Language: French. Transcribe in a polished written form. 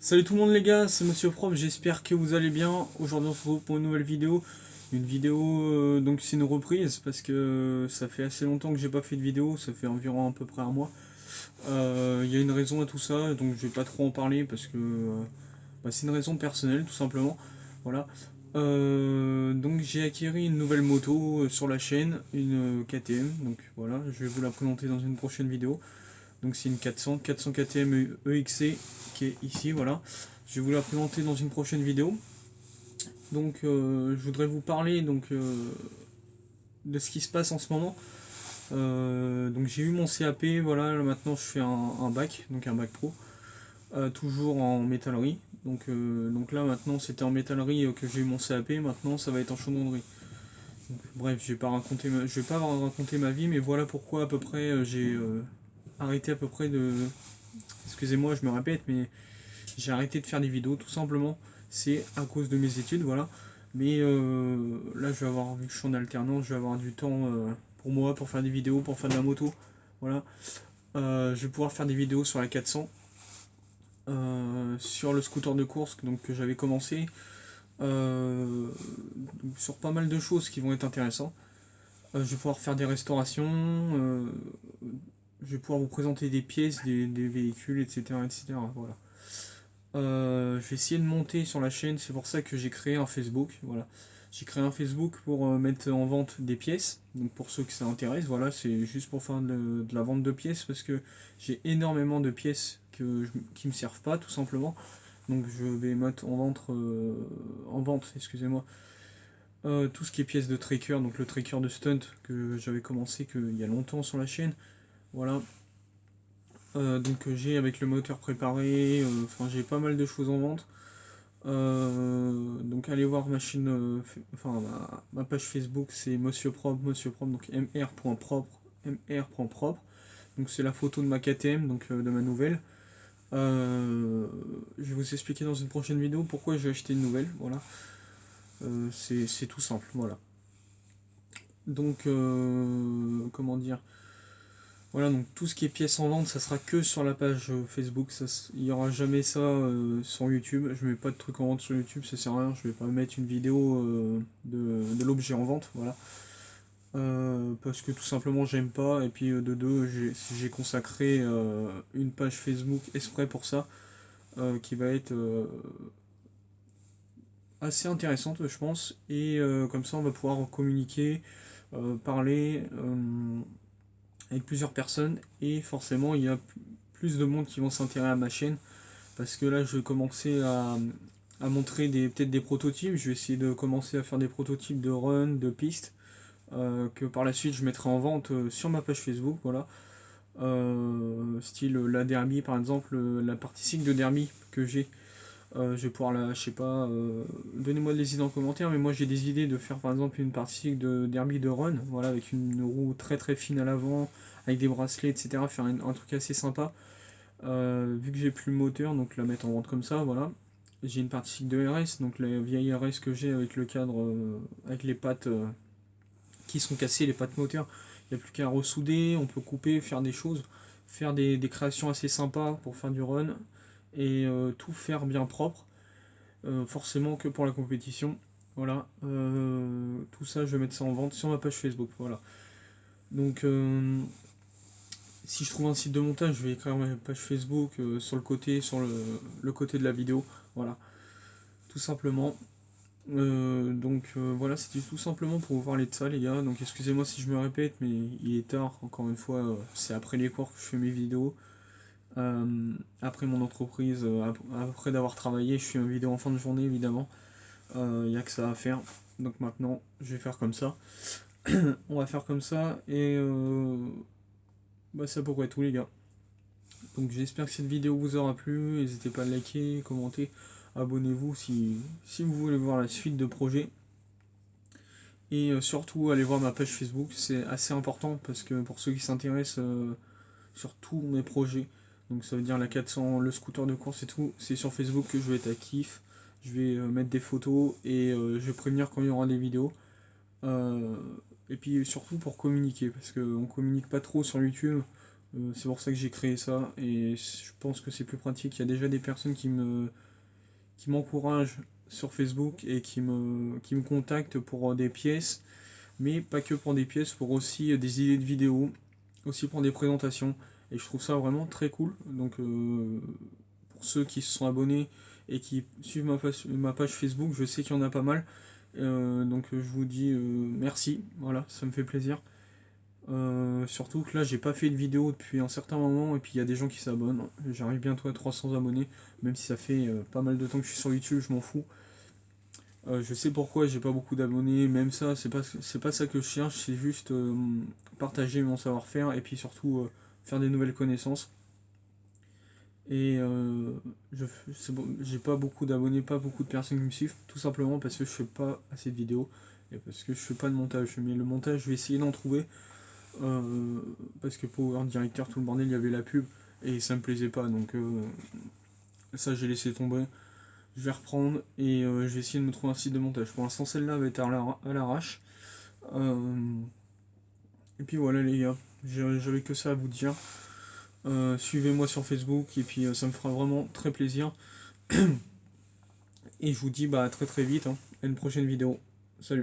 Salut tout le monde les gars, c'est Monsieur Prof, j'espère que vous allez bien. Aujourd'hui on se retrouve pour une nouvelle vidéo. Une vidéo, donc c'est une reprise parce que ça fait assez longtemps que j'ai pas fait de vidéo, ça fait environ à peu près un mois. Il y a une raison à tout ça, donc je vais pas trop en parler parce que c'est une raison personnelle tout simplement. Voilà. Donc j'ai acquis une nouvelle moto sur la chaîne, une KTM, donc voilà, je vais vous la présenter dans une prochaine vidéo. Donc c'est une 400 KTM EXC qui est ici, voilà. Je vais vous la présenter dans une prochaine vidéo. Donc je voudrais vous parler de ce qui se passe en ce moment. Donc j'ai eu mon CAP, voilà, là, maintenant je fais un bac, donc un bac pro, toujours en métallerie. Donc là maintenant c'était en métallerie que j'ai eu mon CAP, maintenant ça va être en chaudronnerie. Donc, bref, je vais pas raconter ma vie, mais voilà pourquoi à peu près j'ai arrêté à peu près de. Excusez-moi, je me répète, mais j'ai arrêté de faire des vidéos tout simplement. C'est à cause de mes études, voilà. Mais là, je vais avoir, vu que je suis en alternance, je vais avoir du temps pour moi, pour faire des vidéos, pour faire de la moto. Voilà. Je vais pouvoir faire des vidéos sur la 400, sur le scooter de course donc, que j'avais commencé, sur pas mal de choses qui vont être intéressantes. Je vais pouvoir faire des restaurations, je vais pouvoir vous présenter des pièces, des véhicules, etc. etc. Voilà. Je vais essayer de monter sur la chaîne, c'est pour ça que j'ai créé un Facebook. Voilà. J'ai créé un Facebook pour mettre en vente des pièces. Donc pour ceux que ça intéresse, voilà, c'est juste pour faire de la vente de pièces parce que j'ai énormément de pièces qui me servent pas tout simplement. Donc je vais mettre en vente, excusez-moi, tout ce qui est pièces de tracker, donc le tracker de stunt que j'avais commencé il y a longtemps sur la chaîne. Voilà. J'ai avec le moteur préparé, enfin j'ai pas mal de choses en vente. Donc allez voir ma chaîne, ma page Facebook, c'est Monsieur Propre, donc mr.propre, mr.propre. Donc c'est la photo de ma KTM, donc de ma nouvelle. Je vais vous expliquer dans une prochaine vidéo pourquoi j'ai acheté une nouvelle, voilà. C'est tout simple, voilà. Donc comment dire, voilà, donc tout ce qui est pièces en vente, ça sera que sur la page Facebook. Il n'y aura jamais ça sur YouTube. Je mets pas de trucs en vente sur YouTube, ça sert à rien. Je vais pas mettre une vidéo de l'objet en vente, voilà. Parce que tout simplement j'aime pas. Et puis de deux, j'ai consacré une page Facebook exprès pour ça, qui va être assez intéressante, je pense. Et comme ça, on va pouvoir communiquer, parler avec plusieurs personnes et forcément il y a plus de monde qui vont s'intéresser à ma chaîne parce que là je vais commencer à montrer peut-être des prototypes, je vais essayer de commencer à faire des prototypes de run, de pistes, que par la suite je mettrai en vente sur ma page Facebook, voilà. Style la derby par exemple, la partie cycle de derby que j'ai, je vais pouvoir la, je sais pas, donnez-moi des idées en commentaire, mais moi j'ai des idées de faire par exemple une partie de derby de run, voilà, avec une roue très très fine à l'avant, avec des bracelets, etc. Faire un truc assez sympa. Vu que j'ai plus le moteur, donc la mettre en vente comme ça, voilà. J'ai une partie de RS, donc la vieille RS que j'ai avec le cadre, avec les pattes qui sont cassées, les pattes moteurs. Il n'y a plus qu'à ressouder, on peut couper, faire des choses, faire des créations assez sympas pour faire du run et tout faire bien propre. Forcément que pour la compétition. Voilà. Tout ça, je vais mettre ça en vente sur ma page Facebook. Voilà. Donc, si je trouve un site de montage, je vais écrire ma page Facebook sur le côté, sur le côté de la vidéo. Voilà. Tout simplement. Voilà, c'était tout simplement pour vous parler de ça, les gars. Donc, excusez-moi si je me répète, mais il est tard. Encore une fois, c'est après les cours que je fais mes vidéos. Après mon entreprise, après d'avoir travaillé, je fais une vidéo en fin de journée, évidemment. Il n'y a que ça à faire. Donc maintenant, je vais faire comme ça. On va faire comme ça et ça pourrait être tout, les gars. Donc j'espère que cette vidéo vous aura plu. N'hésitez pas à liker, commenter, abonnez-vous si vous voulez voir la suite de projet. Et surtout, allez voir ma page Facebook, c'est assez important parce que pour ceux qui s'intéressent sur tous mes projets, donc ça veut dire la 400, le scooter de course et tout, c'est sur Facebook que je vais être actif. Je vais mettre des photos et je vais prévenir quand il y aura des vidéos. Euh, et puis surtout pour communiquer, parce qu'on communique pas trop sur YouTube. C'est pour ça que j'ai créé ça et je pense que c'est plus pratique. Il y a déjà des personnes qui m'encouragent sur Facebook et qui me contactent pour des pièces, mais pas que pour des pièces, pour aussi des idées de vidéos, aussi pour des présentations. Et je trouve ça vraiment très cool. Donc pour ceux qui se sont abonnés et qui suivent ma page Facebook, je sais qu'il y en a pas mal. Donc je vous dis merci, voilà, ça me fait plaisir. Surtout que là j'ai pas fait de vidéo depuis un certain moment et puis il y a des gens qui s'abonnent. J'arrive bientôt à 300 abonnés, même si ça fait pas mal de temps que je suis sur YouTube, je m'en fous. Je sais pourquoi j'ai pas beaucoup d'abonnés, même ça, c'est pas ça que je cherche, c'est juste partager mon savoir-faire et puis surtout faire des nouvelles connaissances. Et j'ai pas beaucoup d'abonnés, pas beaucoup de personnes qui me suivent, tout simplement parce que je fais pas assez de vidéos et parce que je fais pas de montage. Mais le montage, je vais essayer d'en trouver euh, parce que Power Director, tout le bordel, il y avait la pub et ça me plaisait pas donc ça j'ai laissé tomber. Je vais reprendre et je vais essayer de me trouver un site de montage. Pour l'instant, celle-là va être à l'arrache. Euh, et puis voilà, les gars, j'avais que ça à vous dire. Suivez-moi sur Facebook et puis ça me fera vraiment très plaisir. Et je vous dis bah, à très très vite, hein, à une prochaine vidéo.